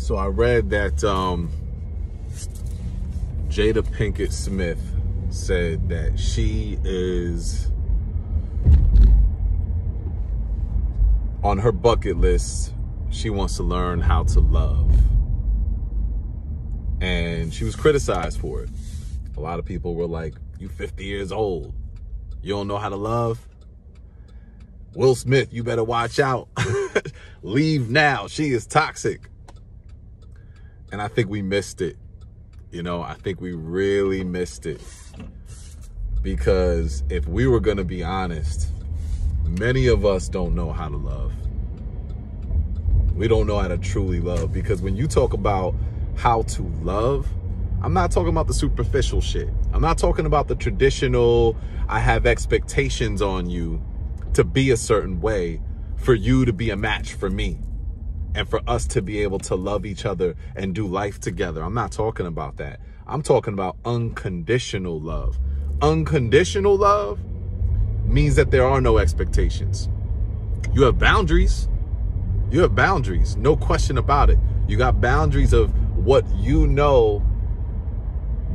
So I read that Jada Pinkett Smith said that she is on her bucket list. She wants to learn how to love. And she was criticized for it. A lot of people were like, you 50 years old. You don't know how to love? Will Smith, you better watch out. Leave now. She is toxic. And I think we missed it. You know, I think we really missed it. Because if we were going to be honest, many of us don't know how to love. We don't know how to truly love. Because when you talk about how to love, I'm not talking about the superficial shit. I'm not talking about the traditional, I have expectations on you to be a certain way for you to be a match for me and for us to be able to love each other and do life together. I'm not talking about that. I'm talking about unconditional love. Unconditional love means that there are no expectations. You have boundaries. You have boundaries, no question about it. You got boundaries of what you know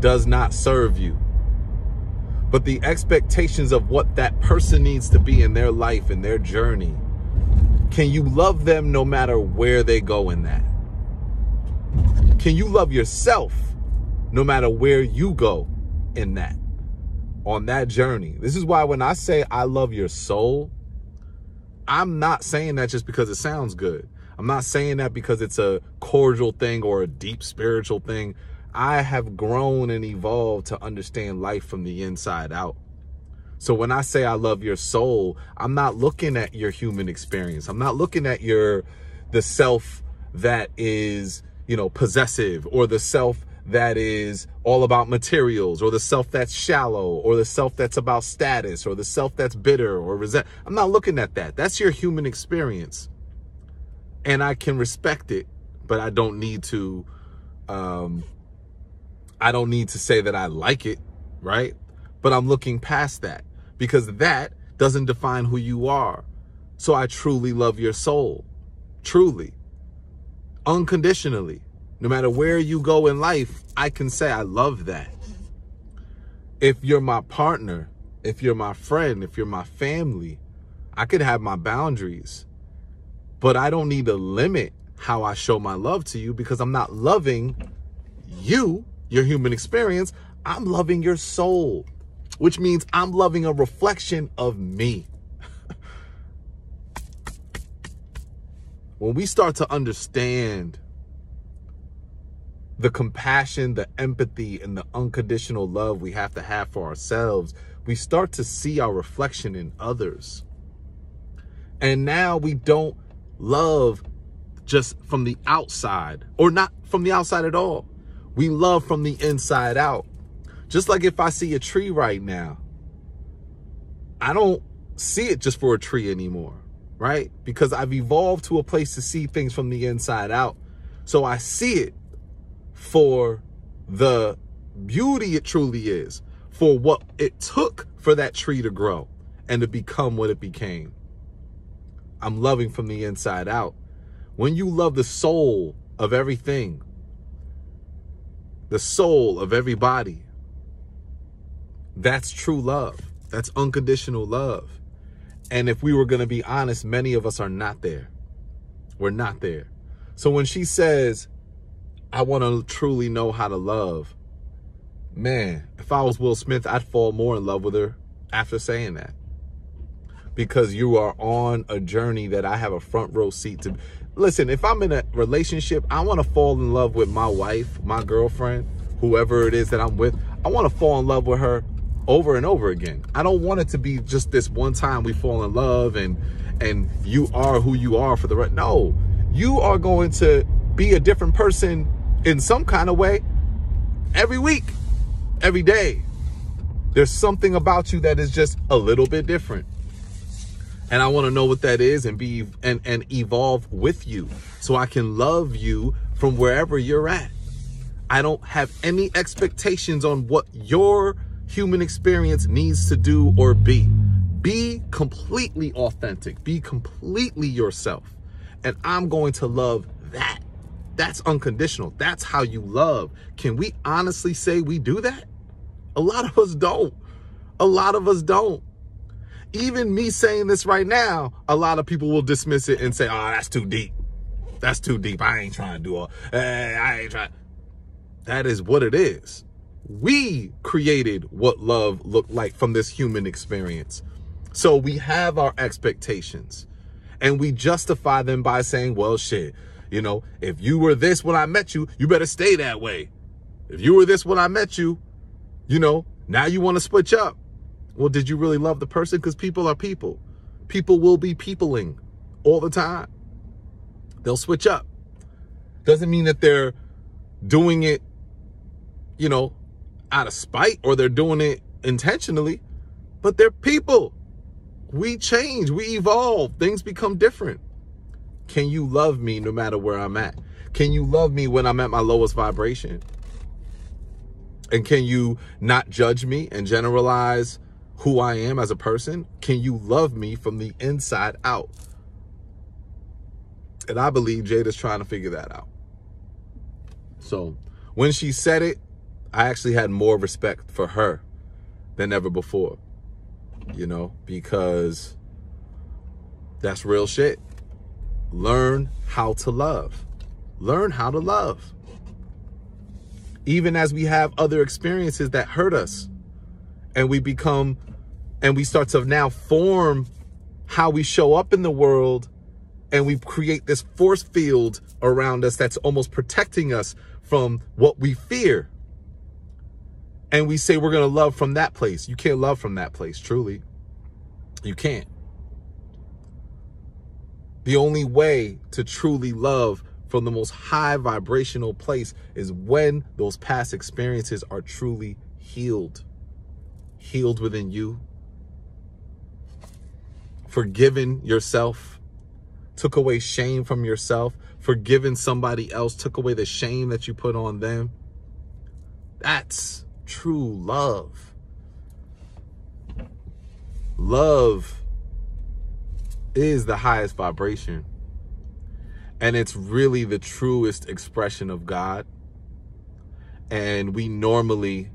does not serve you. But the expectations of what that person needs to be in their life and their journey, can you love them no matter where they go in that? Can you love yourself no matter where you go in that, on that journey? This is why when I say I love your soul, I'm not saying that just because it sounds good. I'm not saying that because it's a cordial thing or a deep spiritual thing. I have grown and evolved to understand life from the inside out. So when I say I love your soul, I'm not looking at your human experience. I'm not looking at the self that is, possessive, or the self that is all about materials, or the self that's shallow, or the self that's about status, or the self that's bitter or resent. I'm not looking at that. That's your human experience. And I can respect it, but I don't need to, say that I like it, right? But I'm looking past that, because that doesn't define who you are. So I truly love your soul, truly, unconditionally. No matter where you go in life, I can say I love that. If you're my partner, if you're my friend, if you're my family, I could have my boundaries, but I don't need to limit how I show my love to you, because I'm not loving you, your human experience. I'm loving your soul, which means I'm loving a reflection of me. When we start to understand the compassion, the empathy, and the unconditional love we have to have for ourselves, we start to see our reflection in others. And now we don't love just from the outside, or not from the outside at all. We love from the inside out. Just like if I see a tree right now, I don't see it just for a tree anymore, right? Because I've evolved to a place to see things from the inside out. So I see it for the beauty it truly is, for what it took for that tree to grow and to become what it became. I'm loving from the inside out. When you love the soul of everything, the soul of everybody, that's true love. That's unconditional love. And if we were going to be honest, many of us are not there. We're not there. So when she says, I want to truly know how to love, man, if I was Will Smith, I'd fall more in love with her after saying that. Because you are on a journey that I have a front row seat to. Listen, if I'm in a relationship, I want to fall in love with my wife, my girlfriend, whoever it is that I'm with. I want to fall in love with her over and over again. I don't want it to be just this one time we fall in love and you are who you are for the rest. No, you are going to be a different person in some kind of way every week, every day. There's something about you that is just a little bit different. And I want to know what that is and evolve with you so I can love you from wherever you're at. I don't have any expectations on what your human experience needs to do or be. Be completely authentic. Be completely yourself. And I'm going to love that. That's unconditional. That's how you love. Can we honestly say we do that? A lot of us don't. A lot of us don't. Even me saying this right now, a lot of people will dismiss it and say, oh, that's too deep. That's too deep. I ain't trying to do all. I ain't trying. That is what it is. We created what love looked like from this human experience. So we have our expectations and we justify them by saying, well, shit, you know, if you were this when I met you, you better stay that way. If you were this when I met you, you know, now you want to switch up. Well, did you really love the person? Because people are people. People will be peopling all the time. They'll switch up. Doesn't mean that they're doing it, you know, out of spite or they're doing it intentionally, but they're people. We change, we evolve, things become different. Can you love me no matter where I'm at? Can you love me when I'm at my lowest vibration? And can you not judge me and generalize who I am as a person? Can you love me from the inside out? And I believe Jada's trying to figure that out. So when she said it, I actually had more respect for her than ever before, you know, because that's real shit. Learn how to love. Learn how to love. Even as we have other experiences that hurt us and we start to now form how we show up in the world, and we create this force field around us that's almost protecting us from what we fear. And we say we're going to love from that place. You can't love from that place, truly. You can't. The only way to truly love from the most high vibrational place is when those past experiences are truly healed. Healed within you. Forgiven yourself. Took away shame from yourself. Forgiven somebody else. Took away the shame that you put on them. That's true love. Love is the highest vibration. And it's really the truest expression of God. And we normally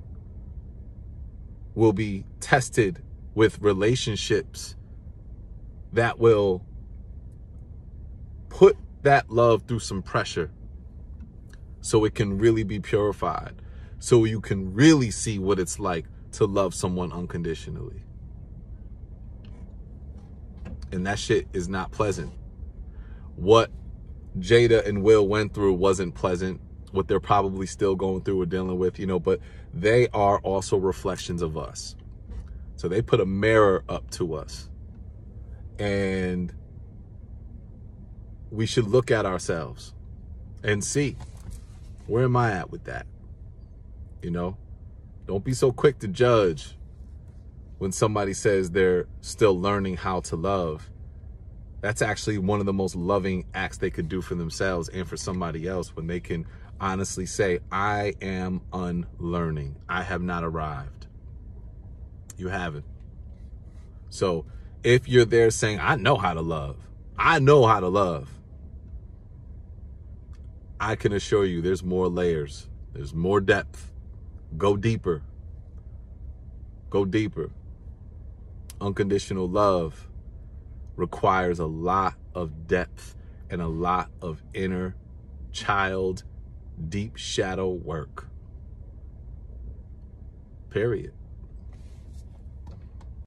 will be tested with relationships that will put that love through some pressure so it can really be purified. So you can really see what it's like to love someone unconditionally. And that shit is not pleasant. What Jada and Will went through wasn't pleasant. What they're probably still going through or dealing with, you know, but they are also reflections of us. So they put a mirror up to us. And we should look at ourselves and see, where am I at with that? You know, don't be so quick to judge when somebody says they're still learning how to love. That's actually one of the most loving acts they could do for themselves and for somebody else, when they can honestly say, I am unlearning. I have not arrived. You haven't. So if you're there saying, I know how to love, I know how to love, I can assure you there's more layers. There's more depth. Go deeper. Go deeper. Unconditional love requires a lot of depth and a lot of inner child, deep shadow work. Period.